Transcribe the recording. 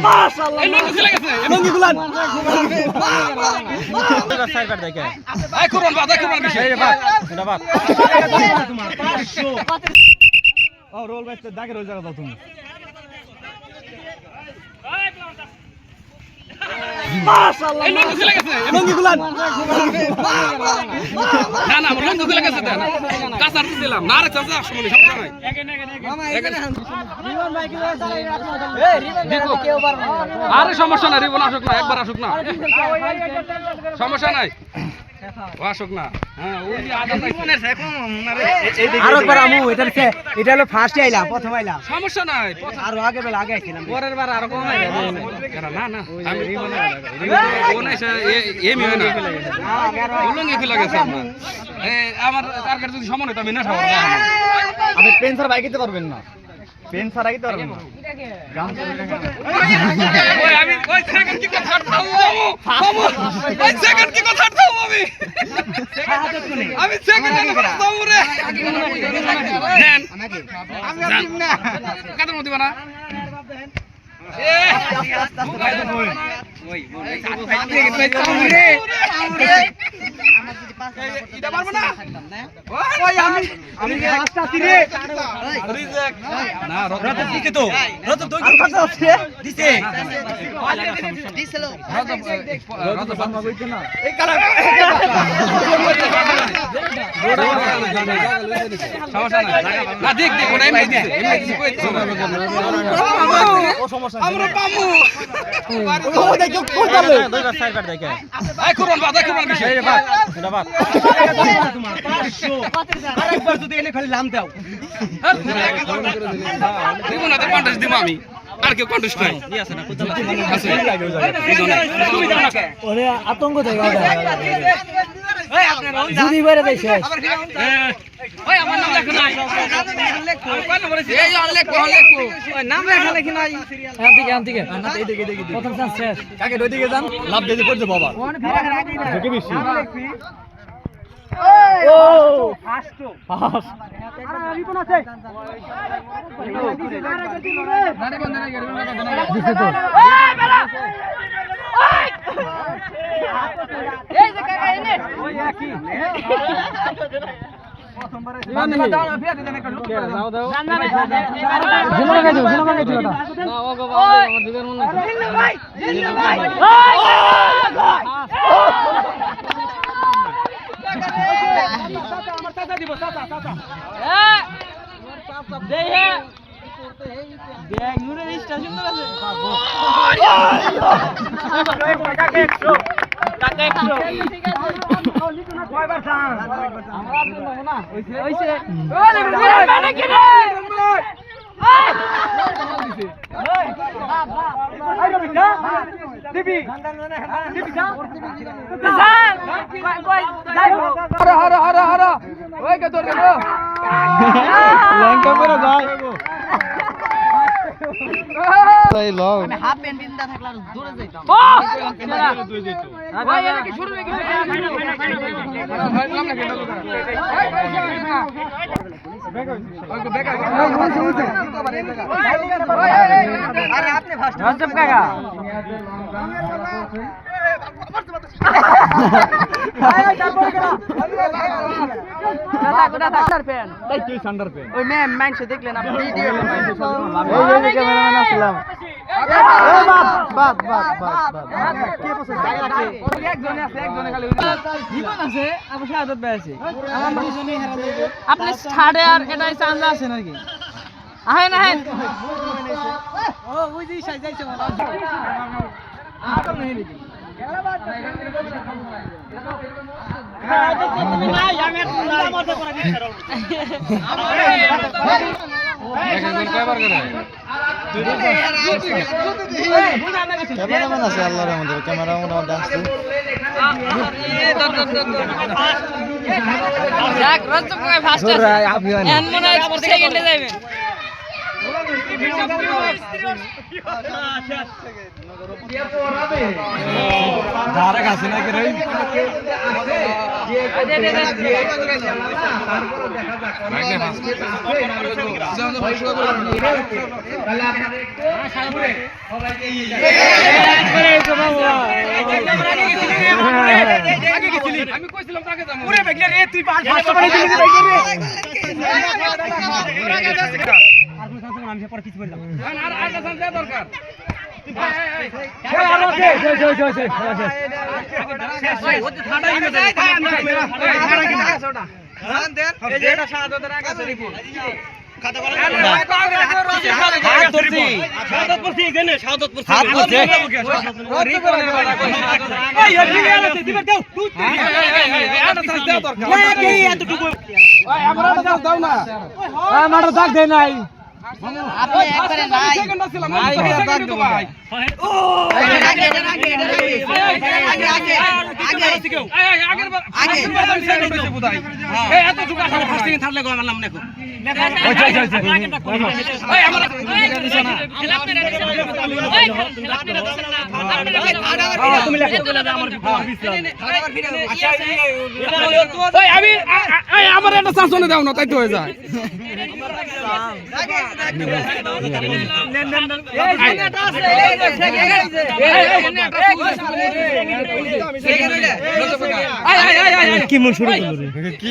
মাশাআল্লাহ এই লঙ্গি চলে গেছে লঙ্গি গুলান এটা সাইড কাট দেখে এই কুরবান বাদ এই কুরবান বিষয় এটা বাদ তোমার 500 ও রোল বাইতে দাগে রয়ে যাও তুমি মাশাআল্লাহ এই লঙ্গি চলে গেছে লঙ্গি গুলান না না লঙ্গি চলে গেছে দেন কাঁচা দিলাম না রে চাচা সময় সমস্যা নাই মামা এখানে রিবন ভাই কি চালাই এই রিবন কেউ পারবে না আরে সমস্যা নাই রিবন আসুক না একবার আসুক না সমস্যা নাই আসুক না হ্যাঁ ওই যে আদা রিবনের সে কম আরেকবার আমু এটা হলো ফার্স্ট আইলা প্রথম আইলা সমস্যা নাই আর আগে বেলা আগে আইছিলাম পরের বার আর কম আইলা না না আমি রিবন কোন এসে এমই হয় না লঙ্গি কি লাগে স্যার আমার টার্গেট যদি সমান হতো আমি না খাবো আপনি পেন ছাড়া বাইক দিতে পারবেন না পেন ছাড়া দিতে পারবেন না গাম ওই আমি ওই সেকেন্ড কি কথা থামু থামু ওই সেকেন্ড কি কথা থামু আমি সেকেন্ড না থামু রে নেন আমি দিম না কাদের মত দিবা না ওই এটা পারবো না ওই আমি পাঁচটা তিরে রিজেক্ট না রত দিকে তো রত দুই কথা আছে দিছে দিছিল রত বাবা কইতে না এই কালা সমস্যা না না দেখ দেখ ওটা এমনি দিছে কইছে আমরা পামু ও দেখ কোন যাবে দুইটা সাইড কাট দেখে এই কুরবান বাদ এই কুরবান বিষয় এটা বাদ তোমার 500 আরেকবার যদি এনে খালি লাম দাও দিব না 50 দিব আমি আর কেউ কন্টেস্ট নাই ই আছে না আছে তুমি দাও না ওরে আতঙ্ক জায়গা ওই আপনার যদি বাইরে যাইছে ওই আমার নাম লেখো নাই কোন নম্বর আছে এই অন লেখো ওই নাম লেখা লেখি নাই আন্তিকে না এইদিকে প্রথম চান্স শেষ কাকে ওইদিকে যান লাভ দিতে পড়ছে বাবা ঢুকে বেশি ও ফাস্ট আরে রিপন আছে নারে বন্ধ না গাড়ি দিছে তো এই বেলা এই যে কাকা এনে ওই কি প্রথমবারে দাও না ফিরে দেন একটা লোক দাও দাও জান না জিনো গাইছো ওটা না ও গো বাবা আমার দিবের মন আছে জিনো ভাই আমার চাচা দিব চাচা দেই হে দেখ নুরে রিস্টা সুন্দর আছে টাকা 100 ঠিক আছে লিখো না কয়বার চান আমরা আপনি নেব না হইছে ওরে মানে কি রে আই রবি যা দিবি দিবি যা জান কই যাই হর ওই কে তোর গেল লঙ্কা করে যাই তাই লও আমি হাফ পেন বিন্দা থাকলা দূরে যাইতাম ও দূরে যাইতো ভাই এর কি শুরু নাকি আরে আপনি ফার্স্ট রঞ্জব কাকা ওই ম্যাম মাইন্ডসে দেখলেন আপনি ভিডিও এই ক্যামেরাম্যান আসলাম কে পছন্দ আছে একজনে আছে একজনে খালি জীবন আছে আবার শাহাদাত ভাই আছে আমার দুজনেই হারা যাবে আপনি ছাড়ে আর এটাই চান্স আছে নাকি আহেন আহেন ও ওই যে সাই যাইছে আর নেই নাকি ক্যামেরাম্যান আছে আল্লাহর রহমতে ক্যামেরাম্যান আসছে যাক রঞ্জক ভাই ফার্স্ট আছে এন মনে হয় সেকেন্ডে যাবেন ধারে কাছে নাকি রে আমি কইছিলাম তাকে যাবো ওরে বেগলে রে তুই 500 করে দিলি আর কোন সাথে আমি পরে কিছু করে দাও আর আরেকটা চান্স দেওয়া দরকার দাগ দেয় নাই আপনি একবারে নাই আমার একটা চান্স দাও না তাই তো হয়ে যায় কি মন শুরু করলো রে কি